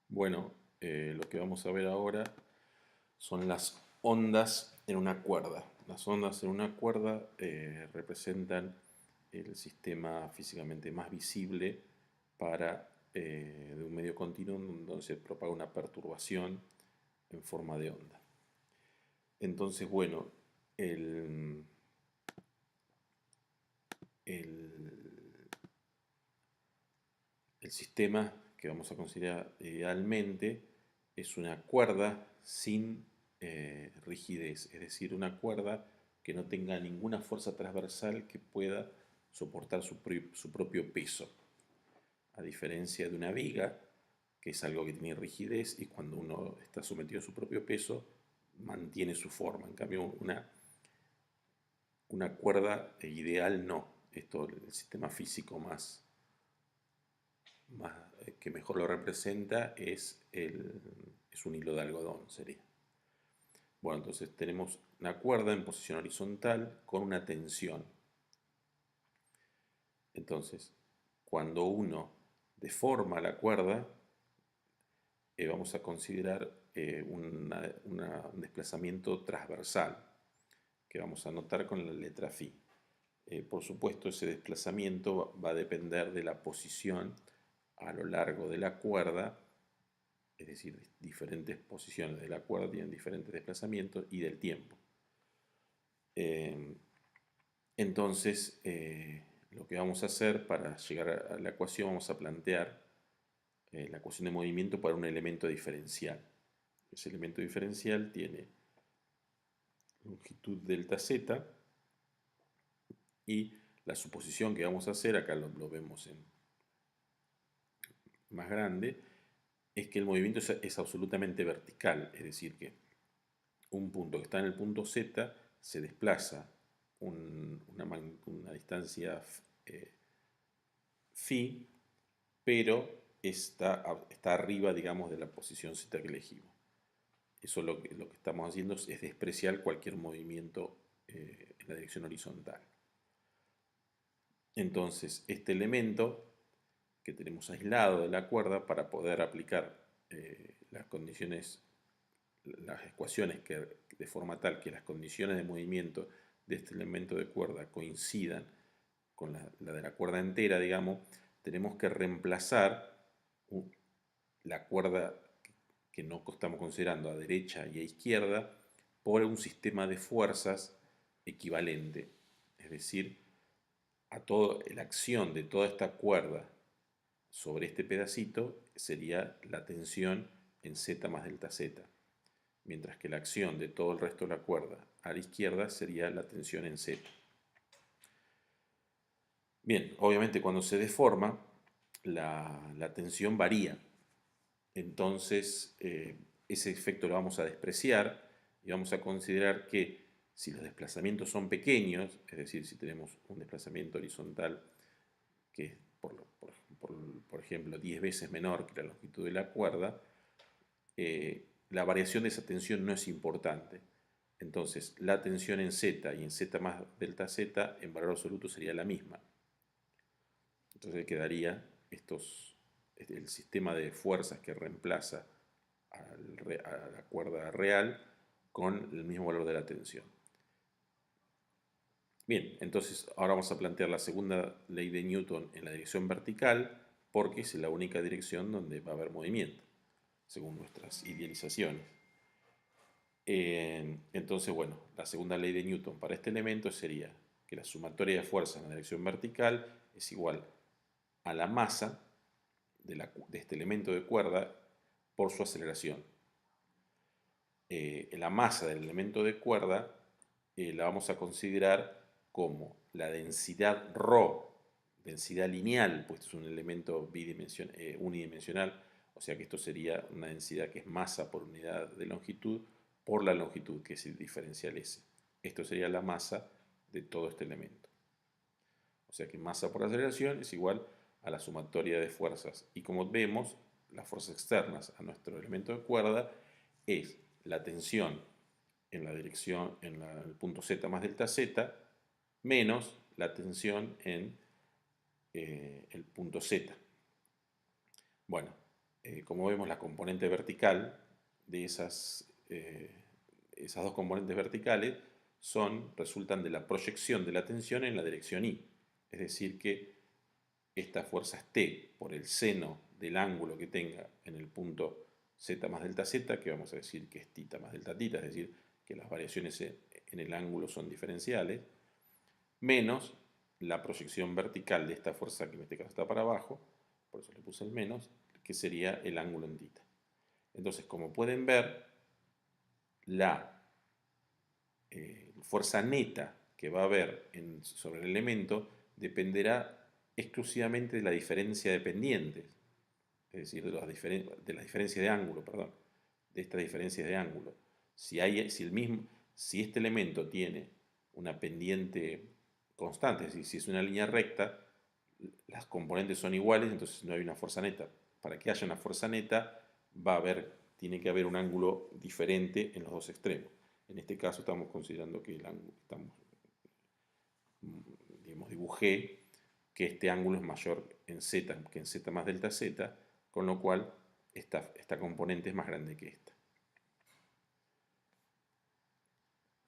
Bueno, lo que vamos a ver ahora son las ondas en una cuerda. Las ondas en una cuerda representan el sistema físicamente más visible de un medio continuo donde se propaga una perturbación en forma de onda. Entonces, bueno, el, el, el sistema que vamos a considerar idealmente es una cuerda sin rigidez, es decir, una cuerda que no tenga ninguna fuerza transversal que pueda soportar su propio peso, a diferencia de una viga, que es algo que tiene rigidez y cuando uno está sometido a su propio peso, mantiene su forma. En cambio, una cuerda ideal no. Esto, el sistema físico que mejor lo representa es un hilo de algodón, sería. Bueno, entonces tenemos una cuerda en posición horizontal con una tensión. Entonces, cuando uno deforma la cuerda, vamos a considerar un desplazamiento transversal, que vamos a notar con la letra Φ. Por supuesto, ese desplazamiento va a depender de la posición a lo largo de la cuerda, es decir, diferentes posiciones de la cuerda tienen diferentes desplazamientos y del tiempo. Eh, entonces, lo que vamos a hacer para llegar a la ecuación, vamos a plantear la ecuación de movimiento para un elemento diferencial. Ese elemento diferencial tiene longitud delta z y la suposición que vamos a hacer, acá lo vemos en más grande, es que el movimiento es absolutamente vertical, es decir, que un punto que está en el punto Z se desplaza una distancia phi, pero está arriba, digamos, de la posición Z que elegimos. Eso lo que estamos haciendo es despreciar cualquier movimiento en la dirección horizontal. Entonces, este elemento que tenemos aislado de la cuerda para poder aplicar las ecuaciones de forma tal que las condiciones de movimiento de este elemento de cuerda coincidan con la de la cuerda entera, digamos, tenemos que reemplazar la cuerda que no estamos considerando a derecha y a izquierda por un sistema de fuerzas equivalente. Es decir, la acción de toda esta cuerda sobre este pedacito sería la tensión en Z más delta Z, mientras que la acción de todo el resto de la cuerda a la izquierda sería la tensión en Z. Bien, obviamente cuando se deforma, la tensión varía. Entonces, ese efecto lo vamos a despreciar y vamos a considerar que si los desplazamientos son pequeños, es decir, si tenemos un desplazamiento horizontal que es, por ejemplo, 10 veces menor que la longitud de la cuerda, la variación de esa tensión no es importante. Entonces, la tensión en Z y en Z más delta Z en valor absoluto sería la misma. Entonces quedaría el sistema de fuerzas que reemplaza a la cuerda real con el mismo valor de la tensión. Bien, entonces ahora vamos a plantear la segunda ley de Newton en la dirección vertical porque es la única dirección donde va a haber movimiento, según nuestras idealizaciones. Entonces, bueno, la segunda ley de Newton para este elemento sería que la sumatoria de fuerzas en la dirección vertical es igual a la masa de este elemento de cuerda por su aceleración. La masa del elemento de cuerda la vamos a considerar como la densidad ρ, densidad lineal, pues es un elemento unidimensional, o sea que esto sería una densidad que es masa por unidad de longitud por la longitud, que es el diferencial S. Esto sería la masa de todo este elemento. O sea que masa por aceleración es igual a la sumatoria de fuerzas. Y como vemos, las fuerzas externas a nuestro elemento de cuerda es la tensión en la dirección, el punto Z más delta Z, menos la tensión en el punto Z. Bueno, como vemos, la componente vertical de esas dos componentes verticales resultan de la proyección de la tensión en la dirección y. Es decir, que esta fuerza es T por el seno del ángulo que tenga en el punto Z más delta Z, que vamos a decir que es θ más delta θ, es decir, que las variaciones en el ángulo son diferenciales, menos la proyección vertical de esta fuerza, que en este caso está para abajo, por eso le puse el menos, que sería el ángulo en θ. Entonces, como pueden ver, la fuerza neta que va a haber sobre el elemento dependerá exclusivamente de la diferencia de pendientes, es decir, de la diferencia de ángulo, perdón, de estas diferencias de ángulo. Si este elemento tiene una pendiente constante, es decir, si es una línea recta, las componentes son iguales, entonces no hay una fuerza neta. Para que haya una fuerza neta, tiene que haber un ángulo diferente en los dos extremos. En este caso estamos considerando que dibujé que este ángulo es mayor en z que en z más delta z, con lo cual esta componente es más grande que esta.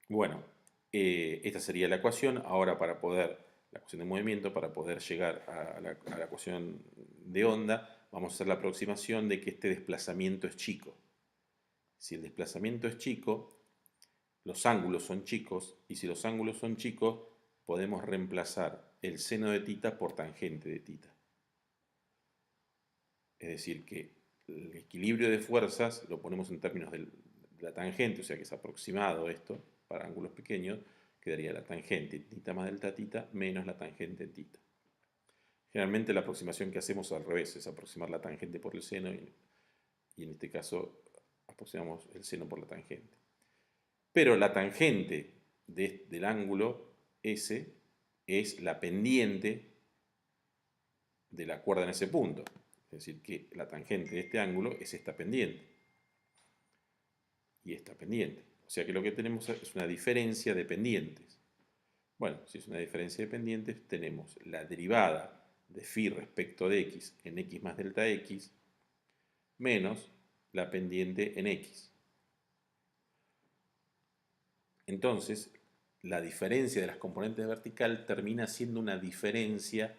Bueno, esta sería la ecuación. Ahora la ecuación de movimiento, para poder llegar a la ecuación de onda, vamos a hacer la aproximación de que este desplazamiento es chico. Si el desplazamiento es chico, los ángulos son chicos, y si los ángulos son chicos, podemos reemplazar el seno de θ por tangente de θ. Es decir, que el equilibrio de fuerzas lo ponemos en términos de la tangente, o sea que es aproximado esto para ángulos pequeños, quedaría la tangente θ más delta θ menos la tangente θ. Generalmente la aproximación que hacemos al revés, es aproximar la tangente por el seno y en este caso aproximamos el seno por la tangente. Pero la tangente del ángulo S es la pendiente de la cuerda en ese punto. Es decir, que la tangente de este ángulo es esta pendiente. Y esta pendiente. O sea que lo que tenemos es una diferencia de pendientes. Bueno, si es una diferencia de pendientes, tenemos la derivada de phi respecto de x en x más delta x menos la pendiente en x. Entonces, la diferencia de las componentes vertical termina siendo una diferencia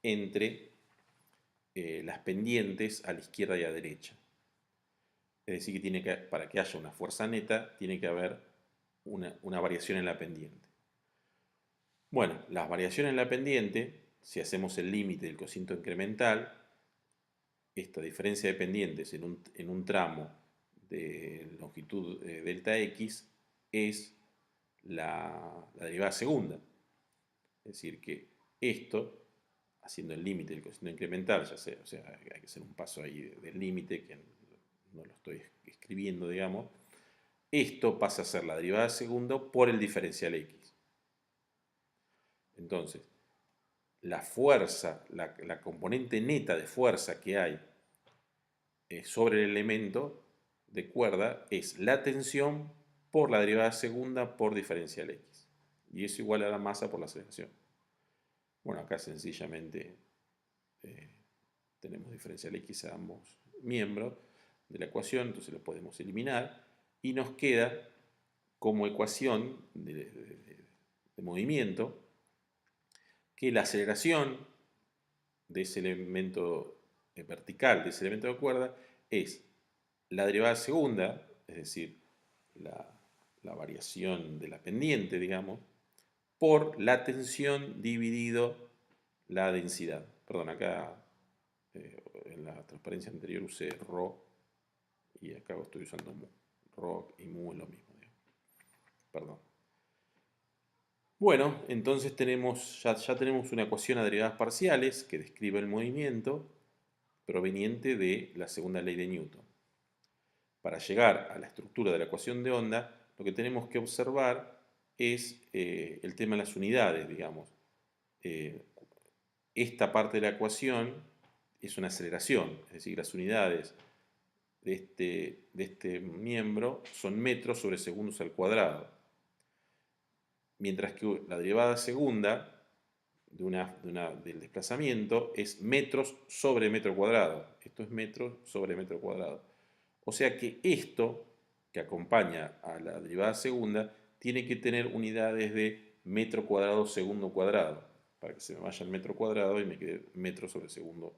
entre las pendientes a la izquierda y a la derecha. Es decir, que para que haya una fuerza neta, tiene que haber una variación en la pendiente. Bueno, las variaciones en la pendiente, si hacemos el límite del cociente incremental, esta diferencia de pendientes en un tramo de longitud delta x es la derivada segunda. Es decir, que esto, haciendo el límite del cociente incremental, o sea, hay que hacer un paso ahí del límite, que no lo estoy escribiendo, digamos, esto pasa a ser la derivada segunda por el diferencial x. Entonces, la fuerza, la componente neta de fuerza que hay sobre el elemento de cuerda es la tensión por la derivada segunda por diferencial x. Y eso igual a la masa por la aceleración. Bueno, acá sencillamente tenemos diferencial x a ambos miembros de la ecuación, entonces lo podemos eliminar y nos queda como ecuación de movimiento que la aceleración de ese elemento vertical, de ese elemento de cuerda, es la derivada segunda, es decir, la variación de la pendiente, digamos, por la tensión dividido la densidad. Perdón, acá en la transparencia anterior usé ρ y acá estoy usando mu. Ρ y mu es lo mismo, digamos. Perdón. Bueno, entonces ya tenemos una ecuación a derivadas parciales que describe el movimiento proveniente de la segunda ley de Newton. Para llegar a la estructura de la ecuación de onda, lo que tenemos que observar es el tema de las unidades, digamos. Esta parte de la ecuación es una aceleración, es decir, las unidades de este miembro son metros sobre segundos al cuadrado. Mientras que la derivada segunda del desplazamiento es metros sobre metro cuadrado. Esto es metros sobre metro cuadrado. O sea que esto, que acompaña a la derivada segunda, tiene que tener unidades de metro cuadrado segundo cuadrado, para que se me vaya el metro cuadrado y me quede metro sobre segundo